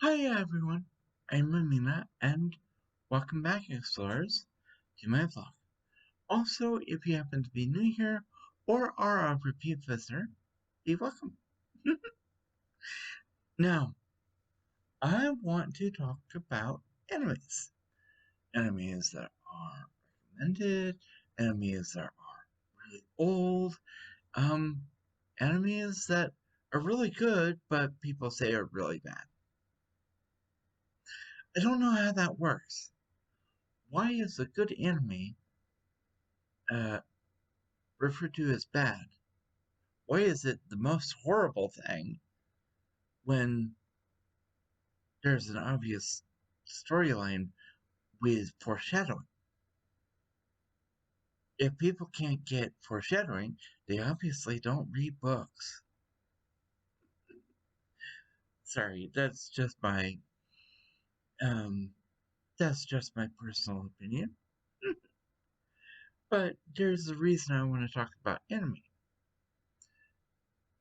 Hi everyone, I'm Amena and welcome back explorers to my vlog. Also, if you happen to be new here or are a repeat visitor, be welcome. Now, I want to talk about enemies. Enemies that are recommended, enemies that are really old, um, enemies that are really good but people say are really bad. I don't know how that works. Why is a good enemy uh, referred to as bad? Why is it the most horrible thing when there's an obvious storyline with foreshadowing? If people can't get foreshadowing, they obviously don't read books. Sorry, um that's just my personal opinion. But there's a reason I want to talk about anime.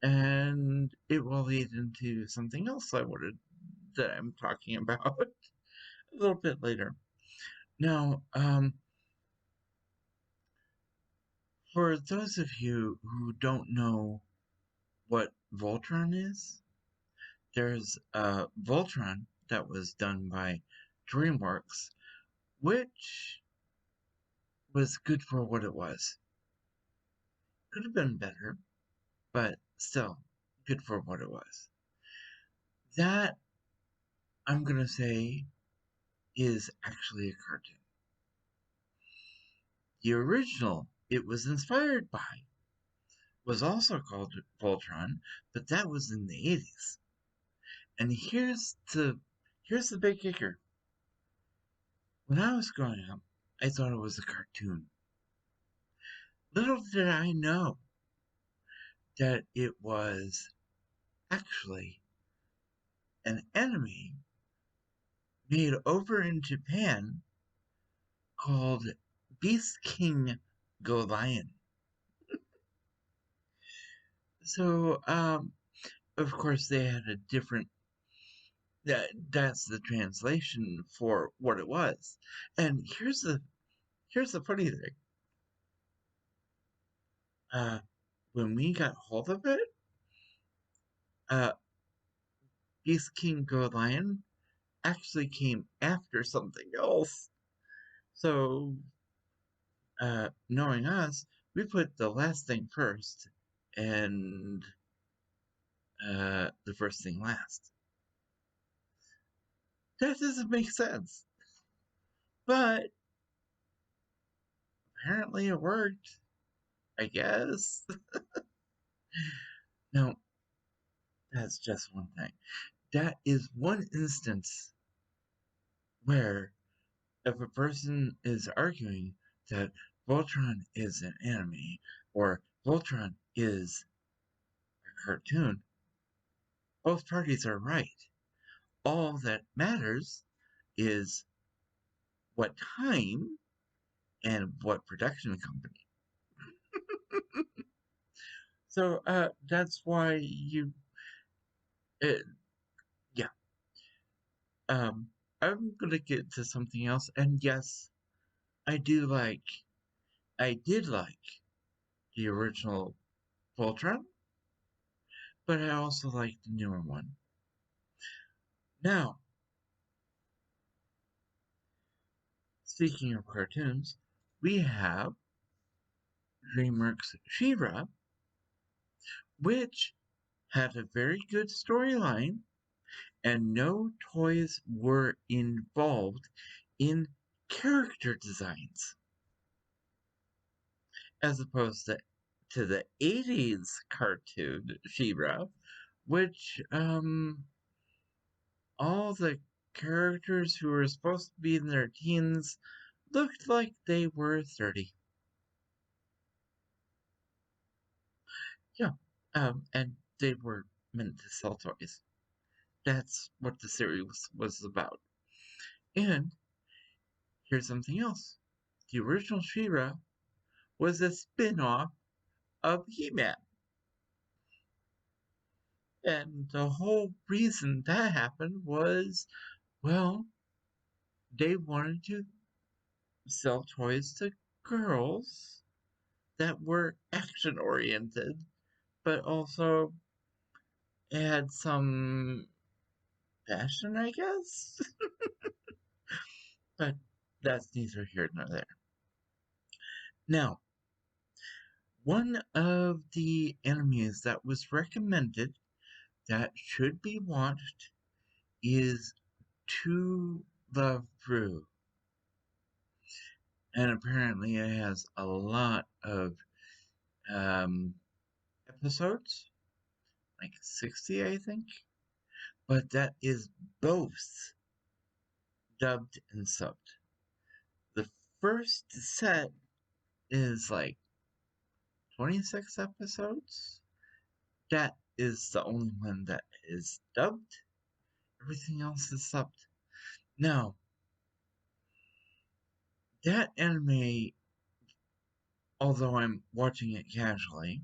And it will lead into something else that I'm talking about a little bit later. Now, for those of you who don't know what Voltron is, there's a Voltron that was done by DreamWorks, which was good for what it was. Could have been better, but still good for what it was. That, I'm gonna say, is actually a cartoon. The original it was inspired by was also called Voltron, but that was in the 80s. And here's the big kicker. When I was growing up, I thought it was a cartoon. Little did I know that it was actually an anime made over in Japan called Beast King Go Lion. So, of course, they had a different. That's the translation for what it was. And here's the funny thing. Uh, when we got hold of it, uh, Beast King Go Lion actually came after something else. So, knowing us, we put the last thing first and the first thing last. That doesn't make sense. But apparently it worked, I guess. No, that's just one thing. That is one instance where if a person is arguing that Voltron is an anime or Voltron is a cartoon, both parties are right. All that matters is what time and what production company. So that's why uh, yeah. I'm gonna get to something else, and yes, I do like, I did like the original Voltron, but I also like the newer one. Now, speaking of cartoons, we have DreamWorks She-Ra, which had a very good storyline and no toys were involved in character designs, as opposed to the 80s cartoon She-Ra, which all the characters who were supposed to be in their teens looked like they were 30. Yeah, and they were meant to sell toys. That's what the series was about. And here's something else. The original She-Ra was a spin-off of He-Man. And the whole reason that happened was, well, they wanted to sell toys to girls that were action oriented, but also had some fashion, I guess. But that's neither here nor there. Now, one of the animes that was recommended that should be watched is To the Brew. And apparently it has a lot of um, episodes, like 60, I think. But that is both dubbed and subbed. The first set is like 26 episodes. That is the only one that is dubbed. Everything else is subbed. Now, that anime, although I'm watching it casually,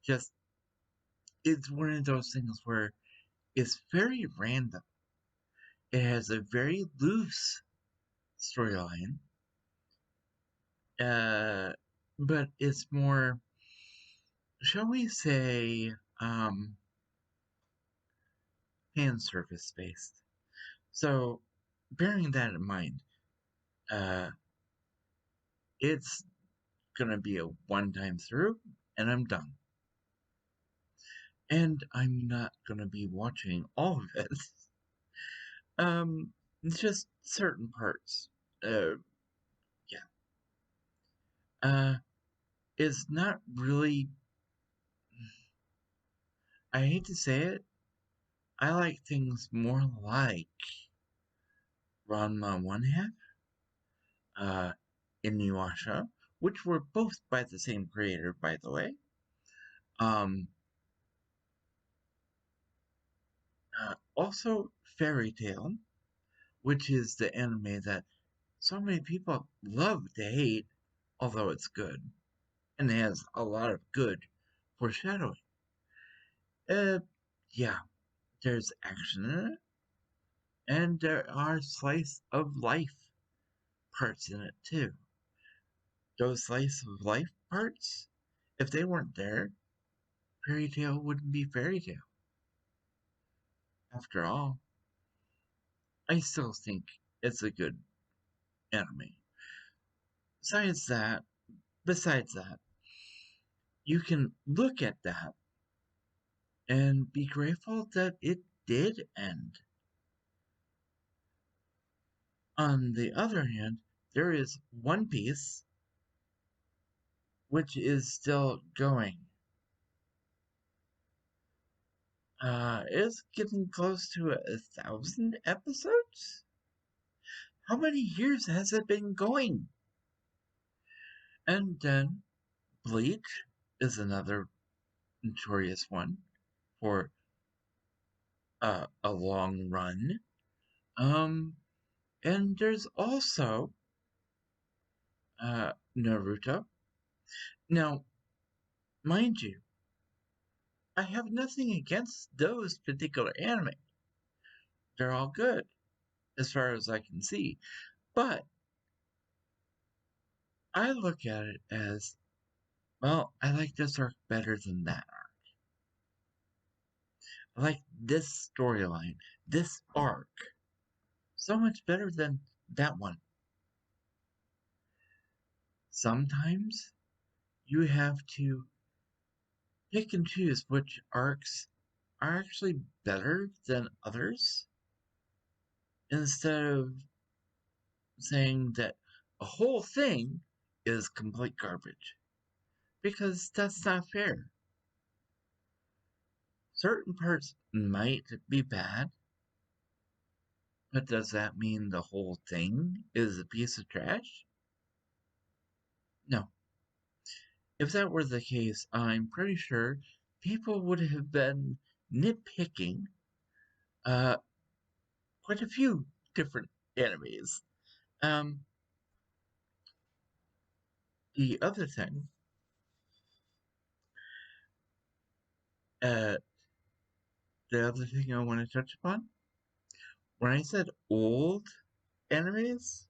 just it's one of those things where it's very random. It has a very loose storyline, uh, but it's more, shall we say, fan service based. So, bearing that in mind, uh, it's gonna be a one time through, and I'm done. And I'm not gonna be watching all of it. It's just certain parts. Uh, yeah. Uh, it's not really. I hate to say it. I like things more like Ranma One Half, uh, Inuyasha, which were both by the same creator, by the way. Um, also Fairy Tail, which is the anime that so many people love to hate, although it's good and has a lot of good foreshadowing. Uh, yeah, there's action in it, and there are slice of life parts in it too. Those slice of life parts, if they weren't there, Fairy Tail wouldn't be Fairy Tail. After all, I still think it's a good anime. Besides that, besides that, you can look at that and be grateful that it did end. On the other hand, there is One Piece, which is still going. It's getting close to 1,000 episodes? How many years has it been going? And then Bleach is another notorious one for a long run. Um, and there's also Naruto. Now, mind you, I have nothing against those particular anime. They're all good, as far as I can see. But I look at it as, well, I like this arc better than that arc. I like this storyline, this arc, so much better than that one. Sometimes you have to pick and choose which arcs are actually better than others instead of saying that a whole thing is complete garbage. Because that's not fair. Certain parts might be bad, but does that mean the whole thing is a piece of trash? No. If that were the case, I'm pretty sure people would have been nitpicking uh, quite a few different animes. Um, the other thing, uh, the other thing I want to touch upon, when I said old animes,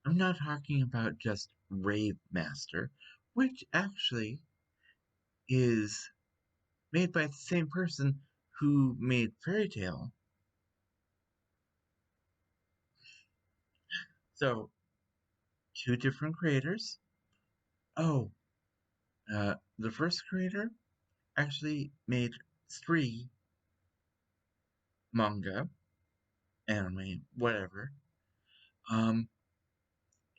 I'm not talking about just Rave Master, which actually is made by the same person who made Fairy Tail. So, two different creators. Oh, the first creator actually made 3 manga, anime, whatever. Um,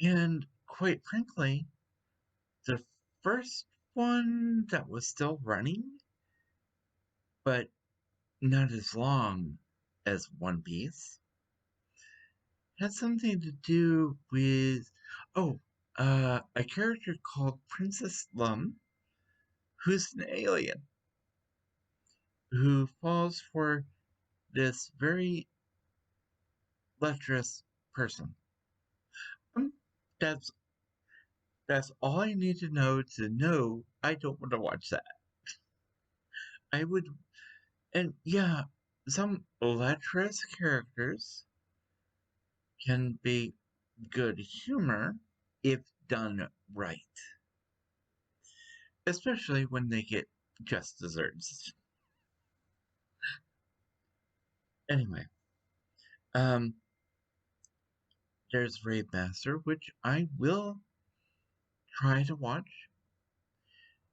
and quite frankly, the first one that was still running, but not as long as One Piece, had something to do with, oh, a character called Princess Lum, who's an alien who falls for this very lecherous person. Um, that's that's all I need to know I don't want to watch that. I would, and yeah, some lecherous characters can be good humor if done right, especially when they get just desserts. Anyway, um, there's Raid Master, which I will try to watch.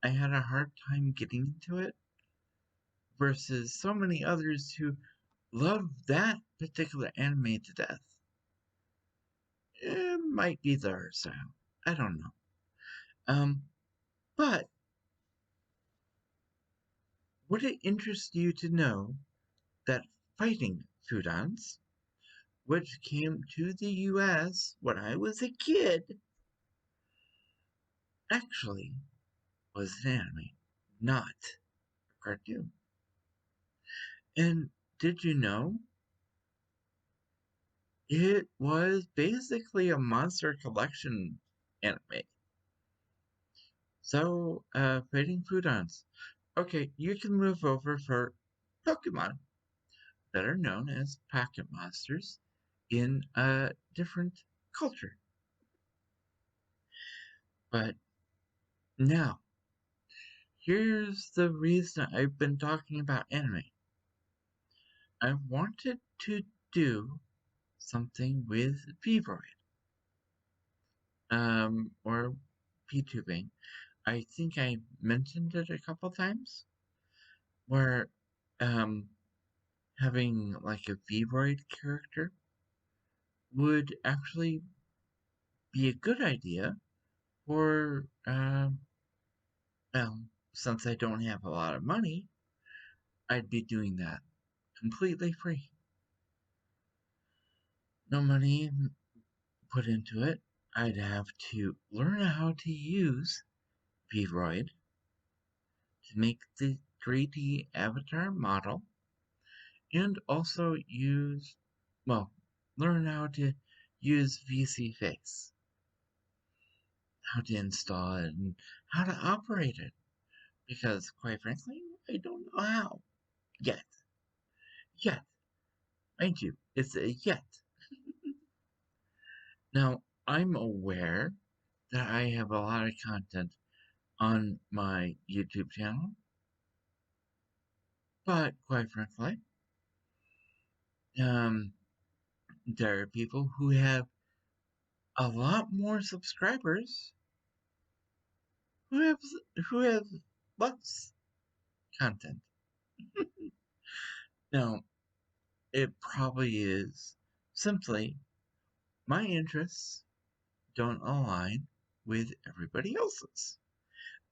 I had a hard time getting into it versus so many others who love that particular anime to death. It might be their style. I don't know. Um, but would it interest you to know that fighting Foodons, which came to the US when I was a kid, actually was an anime, not a cartoon? And did you know it was basically a monster collection anime? So, fighting Foodons. Okay, you can move over for Pokemon that are known as Pocket Monsters in a different culture. But now, here's the reason I've been talking about anime. I wanted to do something with Vvoid, or Vtubing. I think I mentioned it a couple times, where um, having like a Vvoid character would actually be a good idea for, well, since I don't have a lot of money, I'd be doing that completely free. No money put into it. I'd have to learn how to use Vroid to make the 3D avatar model and also use, well, learn how to use VC Face, how to install it, and how to operate it. Because, quite frankly, I don't know how yet. Yet, mind you, it's a yet. Now, I'm aware that I have a lot of content on my YouTube channel, but quite frankly, um, there are people who have a lot more subscribers who have who have less content. Now, it probably is simply my interests don't align with everybody else's.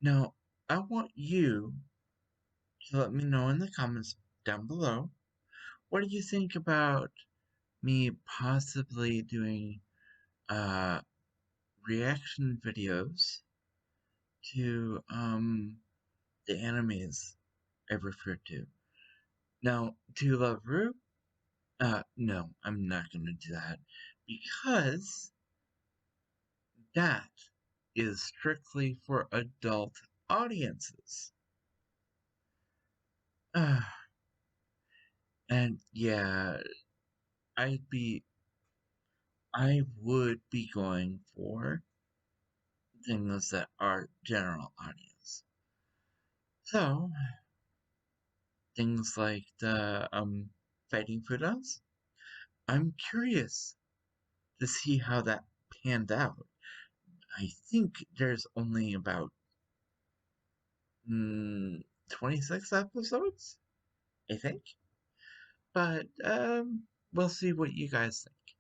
Now, I want you to let me know in the comments down below, what do you think about me possibly doing uh, reaction videos to the animes I referred to? Now, to Love Ru, no, I'm not going to do that because that is strictly for adult audiences. And yeah, I would be going for things that are general audience. So, things like the fighting Fudas. I'm curious to see how that panned out. I think there's only about 26 episodes, I think. But we'll see what you guys think.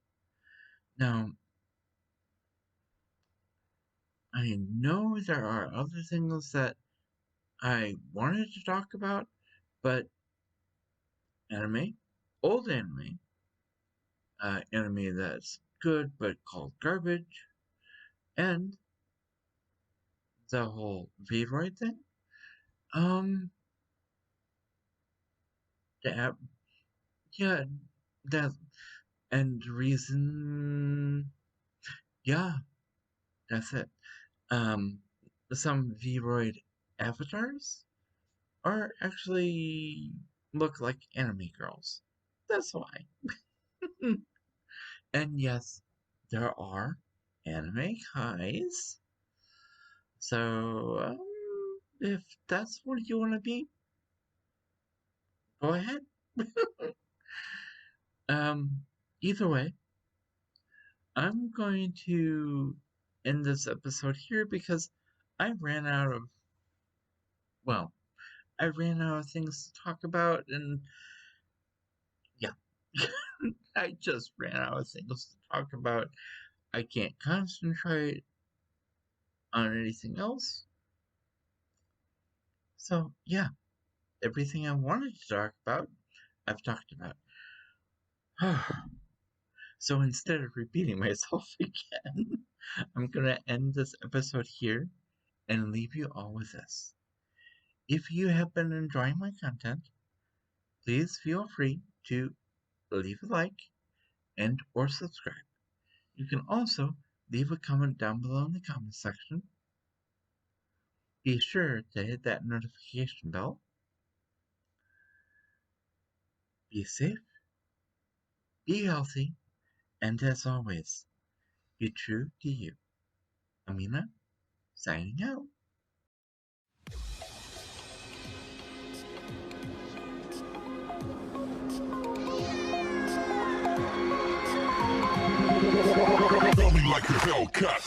Now, I know there are other things that I wanted to talk about, but anime, old anime that's good but called garbage, and the whole Vroid thing. Um, that yeah, that and the reason, yeah, that's it. Um, some Vroid avatars are actually look like anime girls. That's why. And yes, there are anime guys. So, if that's what you want to be, go ahead. um, Either way, I'm going to end this episode here because I ran out of, well, I ran out of things to talk about, and yeah, I just ran out of things to talk about. I can't concentrate on anything else. So, yeah, everything I wanted to talk about, I've talked about. So instead of repeating myself again, I'm going to end this episode here and leave you all with this. If you have been enjoying my content, please feel free to leave a like and or subscribe. You can also leave a comment down below in the comment section. Be sure to hit that notification bell. Be safe, be healthy, and as always, be true to you. Amena, signing out. Tell me like a Hellcat.